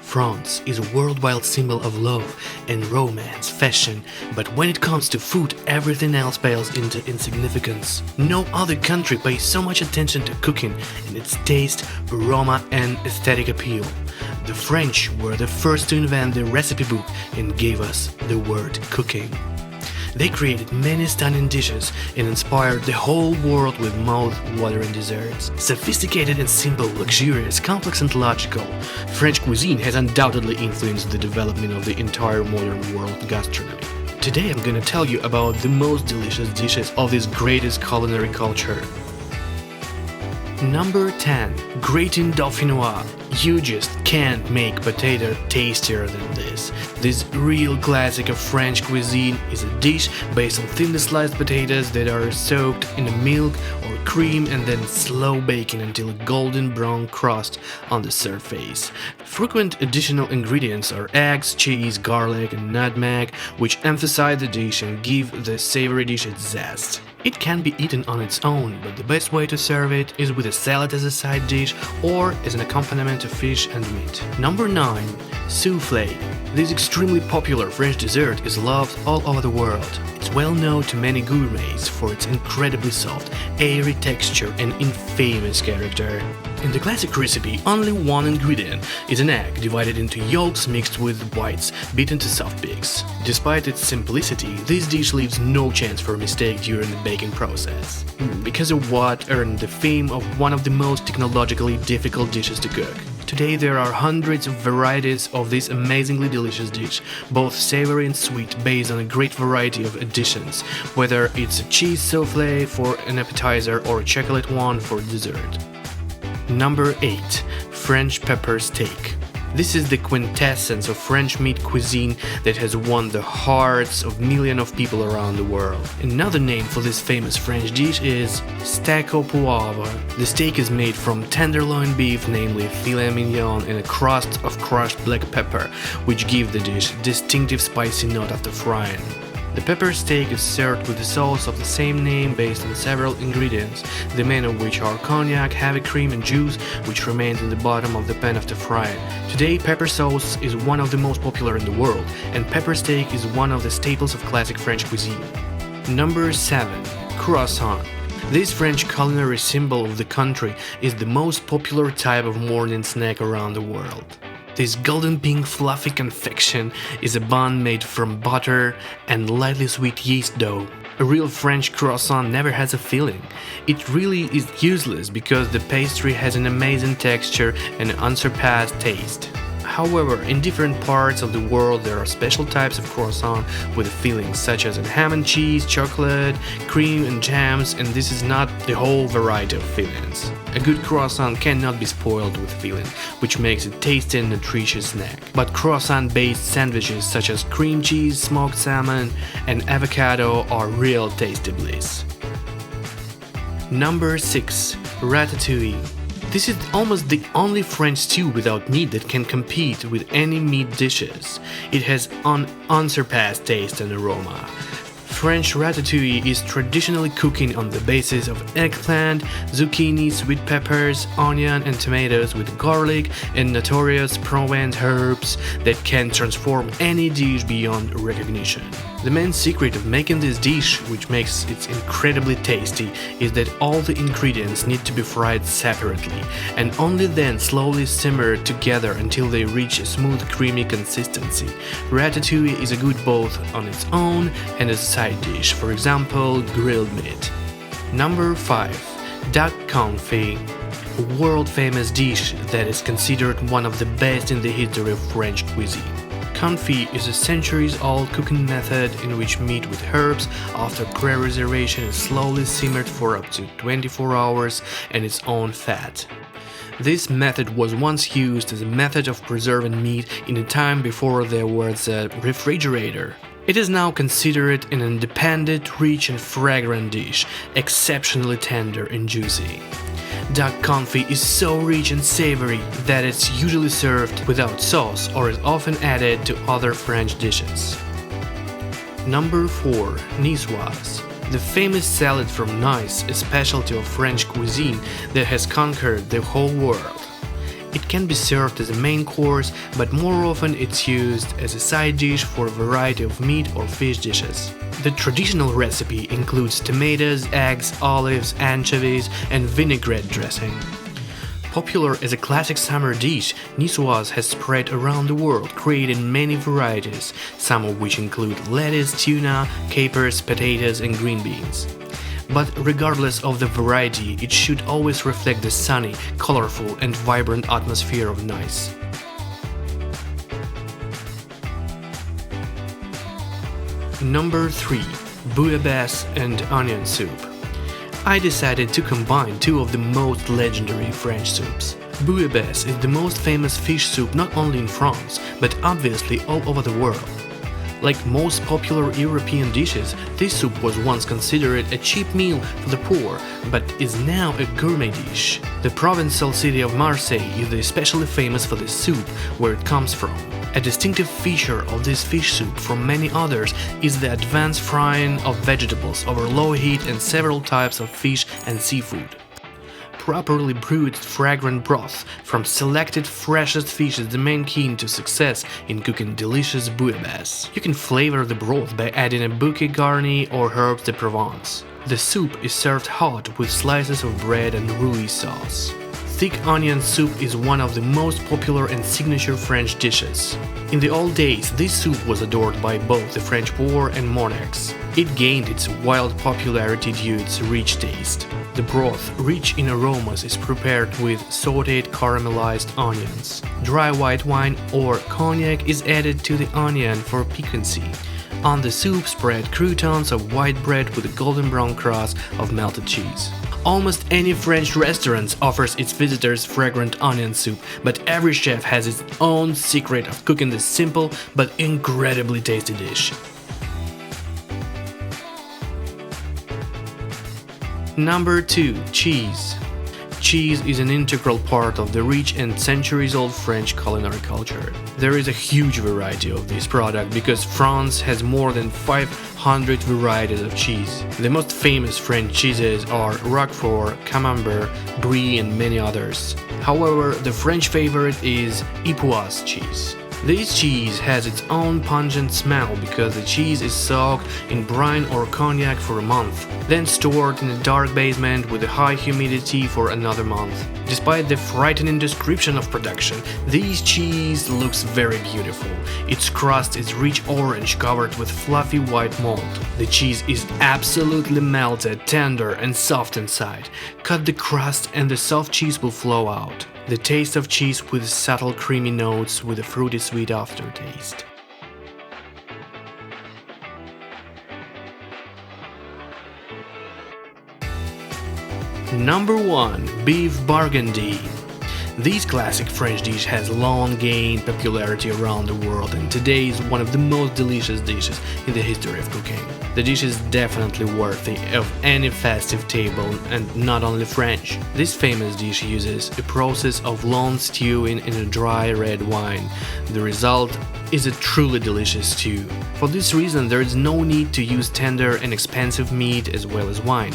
France is a worldwide symbol of love and romance, fashion, but when it comes to food, everything else pales into insignificance. No other country pays so much attention to cooking and its taste, aroma, and aesthetic appeal. The French were the first to invent the recipe book and gave us the word cooking. They created many stunning dishes and inspired the whole world with mouth-watering desserts. Sophisticated and simple, luxurious, complex and logical, French cuisine has undoubtedly influenced the development of the entire modern world gastronomy. Today I'm gonna tell you about the most delicious dishes of this greatest culinary culture. Number 10. Gratin Dauphinois. You just can't make potato tastier than this. This real classic of French cuisine is a dish based on thinly sliced potatoes that are soaked in milk or cream and then slow baking until a golden brown crust on the surface. Frequent additional ingredients are eggs, cheese, garlic, and nutmeg, which emphasize the dish and give the savory dish its zest. It can be eaten on its own, but the best way to serve it is with a salad as a side dish or as an accompaniment to fish and meat. Number 9. Souffle. This extremely popular French dessert is loved all over the world. It's well known to many gourmets for its incredibly soft, airy texture and infamous character. In the classic recipe, only one ingredient is an egg divided into yolks mixed with whites beaten to soft peaks. Despite its simplicity, this dish leaves no chance for a mistake during the baking process, because of what earned the fame of one of the most technologically difficult dishes to cook. Today there are hundreds of varieties of this amazingly delicious dish, both savory and sweet, based on a great variety of additions, whether it's a cheese souffle for an appetizer or a chocolate one for dessert. Number 8. French pepper steak. This is the quintessence of French meat cuisine that has won the hearts of millions of people around the world. Another name for this famous French dish is steak au poivre. The steak is made from tenderloin beef, namely filet mignon, and a crust of crushed black pepper, which give the dish a distinctive spicy note after frying. The pepper steak is served with a sauce of the same name based on several ingredients, the main of which are cognac, heavy cream and juice, which remains in the bottom of the pan after frying. Today, pepper sauce is one of the most popular in the world, and pepper steak is one of the staples of classic French cuisine. Number 7. Croissant. This French culinary symbol of the country is the most popular type of morning snack around the world. This golden pink fluffy confection is a bun made from butter and lightly sweet yeast dough. A real French croissant never has a filling. It really is useless because the pastry has an amazing texture and an unsurpassed taste. However, in different parts of the world there are special types of croissant with fillings such as ham and cheese, chocolate, cream and jams, and this is not the whole variety of fillings. A good croissant cannot be spoiled with filling, which makes it a tasty and nutritious snack. But croissant-based sandwiches such as cream cheese, smoked salmon, and avocado are real tasty bliss. Number 6. Ratatouille. This is almost the only French stew without meat that can compete with any meat dishes. It has an unsurpassed taste and aroma. French ratatouille is traditionally cooking on the basis of eggplant, zucchini, sweet peppers, onion and tomatoes with garlic and notorious Provence herbs that can transform any dish beyond recognition. The main secret of making this dish, which makes it incredibly tasty, is that all the ingredients need to be fried separately and only then slowly simmered together until they reach a smooth, creamy consistency. Ratatouille is a good both on its own and as a side dish, for example, grilled meat. Number 5. Duck confit. A world-famous dish that is considered one of the best in the history of French cuisine. Confit is a centuries-old cooking method in which meat with herbs, after pre-reservation, is slowly simmered for up to 24 hours in its own fat. This method was once used as a method of preserving meat in a time before there was a refrigerator. It is now considered an independent, rich and fragrant dish, exceptionally tender and juicy. Duck confit is so rich and savory that it's usually served without sauce or is often added to other French dishes. Number 4. Niçoise. The famous salad from Nice, a specialty of French cuisine that has conquered the whole world. It can be served as a main course, but more often it's used as a side dish for a variety of meat or fish dishes. The traditional recipe includes tomatoes, eggs, olives, anchovies, and vinaigrette dressing. Popular as a classic summer dish, niçoise has spread around the world, creating many varieties, some of which include lettuce, tuna, capers, potatoes, and green beans. But regardless of the variety, it should always reflect the sunny, colorful, and vibrant atmosphere of Nice. Number 3. Bas and Onion Soup. I decided to combine two of the most legendary French soups. Bouillabaisse is the most famous fish soup not only in France, but obviously all over the world. Like most popular European dishes, this soup was once considered a cheap meal for the poor, but is now a gourmet dish. The provincial city of Marseille is especially famous for this soup, where it comes from. A distinctive feature of this fish soup from many others is the advanced frying of vegetables over low heat and several types of fish and seafood. Properly brewed fragrant broth from selected freshest fish is the main key to success in cooking delicious bouillabaisse. You can flavor the broth by adding a bouquet garni or herbes de Provence. The soup is served hot with slices of bread and rouille sauce. Thick onion soup is one of the most popular and signature French dishes. In the old days, this soup was adored by both the French poor and monarchs. It gained its wild popularity due to its rich taste. The broth, rich in aromas, is prepared with sautéed caramelized onions. Dry white wine or cognac is added to the onion for piquancy. On the soup, spread croutons of white bread with a golden brown crust of melted cheese. Almost any French restaurant offers its visitors fragrant onion soup, but every chef has his own secret of cooking this simple but incredibly tasty dish. Number 2. Cheese. Cheese is an integral part of the rich and centuries-old French culinary culture. There is a huge variety of this product because France has more than 500 varieties of cheese. The most famous French cheeses are Roquefort, Camembert, Brie, and many others. However, the French favorite is Ipuas Cheese. This cheese has its own pungent smell because the cheese is soaked in brine or cognac for a month, then stored in a dark basement with a high humidity for another month. Despite the frightening description of production, this cheese looks very beautiful. Its crust is rich orange covered with fluffy white mold. The cheese is absolutely melted, tender and soft inside. Cut the crust and the soft cheese will flow out. The taste of cheese with subtle creamy notes with a fruity sweet aftertaste. Number 1. Beef Burgundy. This classic French dish has long gained popularity around the world and today is one of the most delicious dishes in the history of cooking. The dish is definitely worthy of any festive table and not only French. This famous dish uses a process of long stewing in a dry red wine. The result is a truly delicious stew. For this reason, there is no need to use tender and expensive meat as well as wine.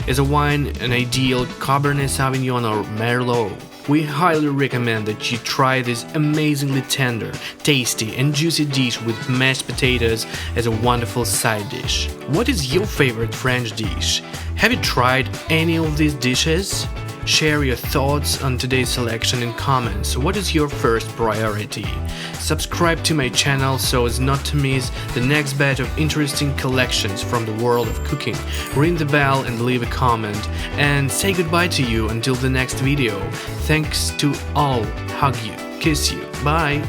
As a wine, an ideal Cabernet Sauvignon or Merlot. We highly recommend that you try this amazingly tender, tasty and juicy dish with mashed potatoes as a wonderful side dish. What is your favorite French dish? Have you tried any of these dishes? Share your thoughts on today's selection in comments. What is your first priority? Subscribe to my channel so as not to miss the next batch of interesting collections from the world of cooking. Ring the bell and leave a comment. And say goodbye to you until the next video. Thanks to all. Hug you. Kiss you. Bye.